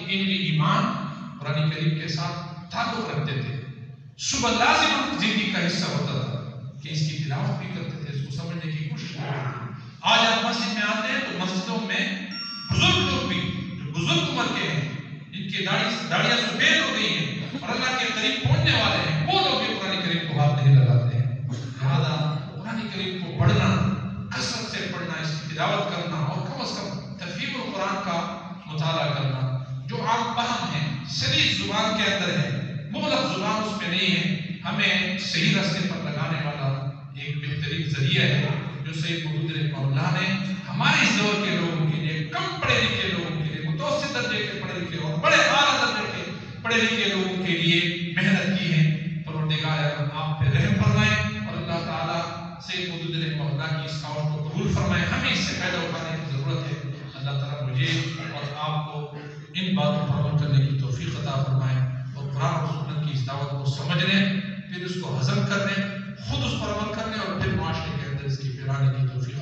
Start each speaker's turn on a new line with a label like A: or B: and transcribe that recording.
A: یقینی ایمان قرآن کریم کے ساتھ تعلق رکھتے تھے، صبح لازم زندگی کا حصہ ہوتا تھا کہ اس کی تلاوت بھی کرتے تھے، اس کو سمجھنے کی کوشش کرتے تھے۔ آج آپ مسجد میں آتے ہیں تو مسجدوں میں بزرگ لوگ بھی جو بزرگ عمر کے ہیں، جن کی داڑیاں سفید ہو گئی ہیں اور اللہ کے قریب پہنچنے والے ہیں، وہ لوگ بھی قرآن کریم کو ہاتھ نہیں لگاتے ہیں۔ لہٰذا قرآن کریم کو پڑھنا، کثرت سے پڑھنا، اس کی تلاوت کرنا اور کم از کم تفہیم القرآن کا مطالعہ کرنا، جو عام فہم ہے، سلیس زبان کے اندر ہے، مغلق زبان اس میں نہیں ہے، ہمیں صحیح راستے پر لگانے والا ایک بہترین ذریعہ ہے جو سید قطب رحمہ اللہ نے ہمارے اس دور کے لوگوں کے لیے، کم پڑھے لکھے لوگوں کے لیے، متوسط درجے کے پڑھے لکھے اور بڑے اعلیٰ درجے کے پڑھے لکھے لوگوں کے لیے محنت کی ہے۔ پروردگار عالم آپ پہ رحم فرمائے اور اللہ تعالیٰ سید قطب رحمہ اللہ کی اس کاوش کو قبول فرمائے۔ ہمیں اس سے فائدہ اٹھانے کی ضرورت ہے۔ اللہ تعالیٰ مجھے اور آپ کو ان باتوں پر عمل کرنے کی توفیق عطا فرمائے اور قرآن و سنت کی اس دعوت کو سمجھنے، پھر اس کو ہضم کرنے، خود اس پر عمل کرنے اور پھر معاشرے کے اندر اس کی پھیلانے کی توفیق